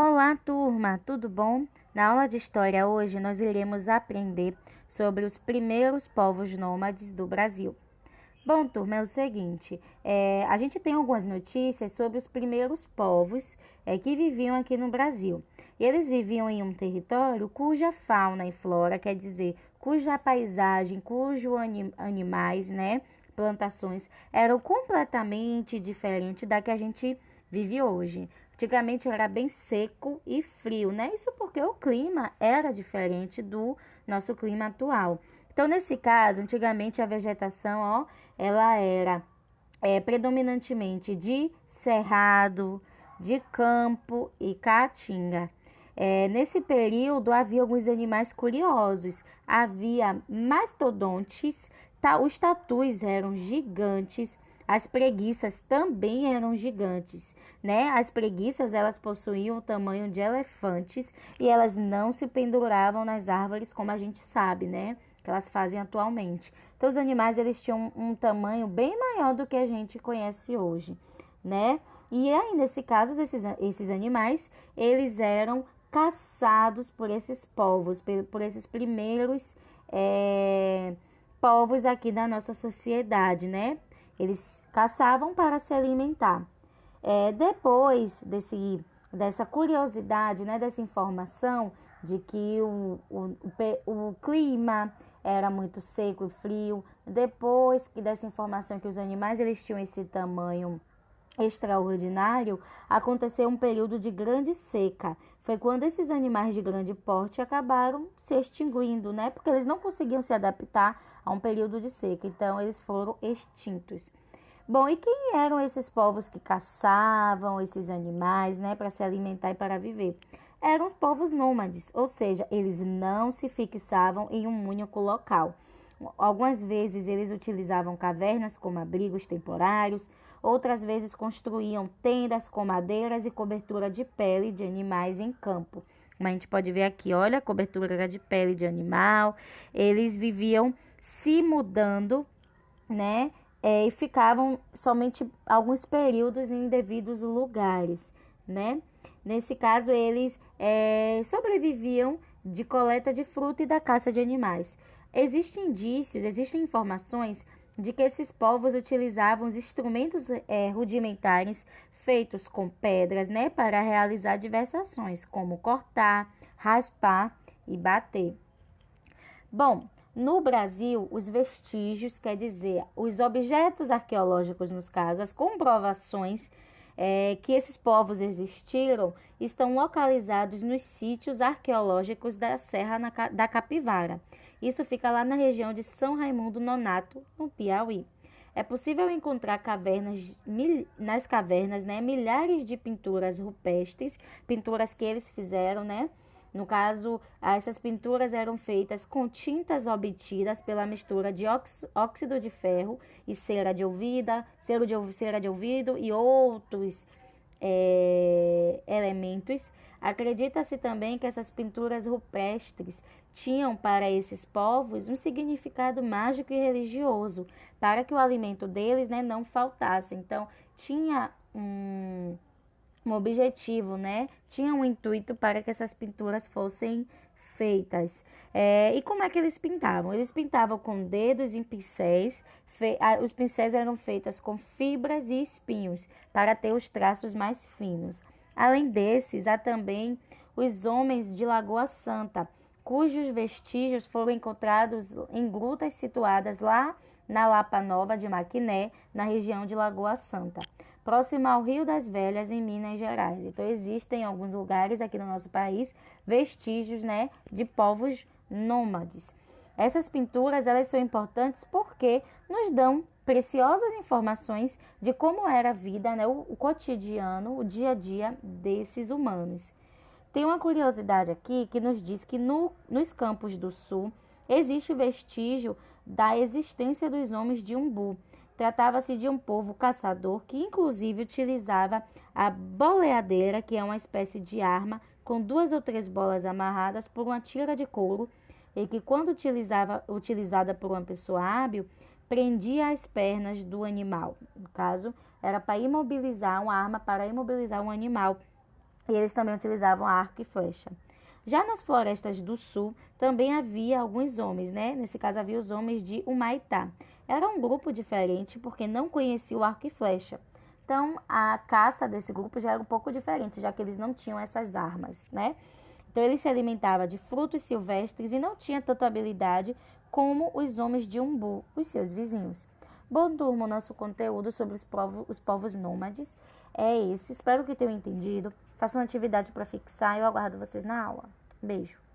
Olá, turma, tudo bom? Na aula de história hoje nós iremos aprender sobre os primeiros povos nômades do Brasil. Bom, turma, é o seguinte, a gente tem algumas notícias sobre os primeiros povos que viviam aqui no Brasil. E eles viviam em um território cuja fauna e flora, quer dizer, cuja paisagem, cujos animais, né, plantações, eram completamente diferentes da que a gente vive hoje. Antigamente era bem seco e frio, né? Isso porque o clima era diferente do nosso clima atual. Então, nesse caso, antigamente a vegetação, ó, ela era predominantemente de cerrado, de campo e caatinga. Nesse período havia alguns animais curiosos. Havia mastodontes, os tatus eram gigantes, as preguiças também eram gigantes, né? As preguiças, elas possuíam o tamanho de elefantes e elas não se penduravam nas árvores como a gente sabe, né? Que elas fazem atualmente. Então, os animais, eles tinham um tamanho bem maior do que a gente conhece hoje, né? E aí, nesse caso, esses animais, eles eram caçados por esses povos, por esses primeiros povos aqui da nossa sociedade, né? Eles caçavam para se alimentar. Depois dessa curiosidade, né, dessa informação de que o clima era muito seco e frio, depois que dessa informação que os animais eles tinham esse tamanho extraordinário, aconteceu um período de grande seca. Foi quando esses animais de grande porte acabaram se extinguindo, né? Porque eles não conseguiam se adaptar a um período de seca, então eles foram extintos. Bom, e quem eram esses povos que caçavam esses animais, né, para se alimentar e para viver? Eram os povos nômades, ou seja, eles não se fixavam em um único local. Algumas vezes eles utilizavam cavernas como abrigos temporários, outras vezes construíam tendas com madeiras e cobertura de pele de animais em campo. Como a gente pode ver aqui, olha, a cobertura era de pele de animal. Eles viviam se mudando, né? E ficavam somente alguns períodos em devidos lugares, né? Nesse caso, eles sobreviviam de coleta de fruta e da caça de animais. Existem indícios, existem informações de que esses povos utilizavam os instrumentos rudimentares feitos com pedras, né, para realizar diversas ações, como cortar, raspar e bater. Bom, no Brasil, os vestígios, quer dizer, os objetos arqueológicos, nos casos, as comprovações que esses povos existiram, estão localizados nos sítios arqueológicos da Serra da Capivara. Isso fica lá na região de São Raimundo Nonato, no Piauí. É possível encontrar nas cavernas, né, milhares de pinturas rupestres, pinturas que eles fizeram, né? No caso, essas pinturas eram feitas com tintas obtidas pela mistura de óxido de ferro e cera de ouvido e outros elementos. Acredita-se também que essas pinturas rupestres tinham para esses povos um significado mágico e religioso, para que o alimento deles, né, não faltasse. Então, tinha um objetivo, né? Tinha um intuito para que essas pinturas fossem feitas. E como é que eles pintavam? Eles pintavam com dedos em pincéis. Os pincéis eram feitos com fibras e espinhos para ter os traços mais finos. Além desses, há também os homens de Lagoa Santa, cujos vestígios foram encontrados em grutas situadas lá na Lapa Nova de Maquiné, na região de Lagoa Santa, próxima ao Rio das Velhas, em Minas Gerais. Então, existem em alguns lugares aqui no nosso país vestígios, né, de povos nômades. Essas pinturas, elas são importantes porque nos dão preciosas informações de como era a vida, né, o cotidiano, o dia a dia desses humanos. Tem uma curiosidade aqui que nos diz que nos Campos do Sul existe vestígio da existência dos homens de Umbu. Tratava-se de um povo caçador que inclusive utilizava a boleadeira, que é uma espécie de arma com 2 ou 3 bolas amarradas por uma tira de couro e que, quando utilizada por uma pessoa hábil, prendia as pernas do animal. No caso, era para imobilizar uma arma para imobilizar um animal E eles também utilizavam arco e flecha. Já nas florestas do sul, também havia alguns homens, né? Nesse caso, havia os homens de Humaitá. Era um grupo diferente porque não conhecia o arco e flecha. Então, a caça desse grupo já era um pouco diferente, já que eles não tinham essas armas, né? Então, ele se alimentava de frutos silvestres e não tinha tanta habilidade como os homens de Umbu, os seus vizinhos. Bom, turma, o nosso conteúdo sobre os povos nômades é esse. Espero que tenham entendido. Façam uma atividade para fixar e eu aguardo vocês na aula. Beijo!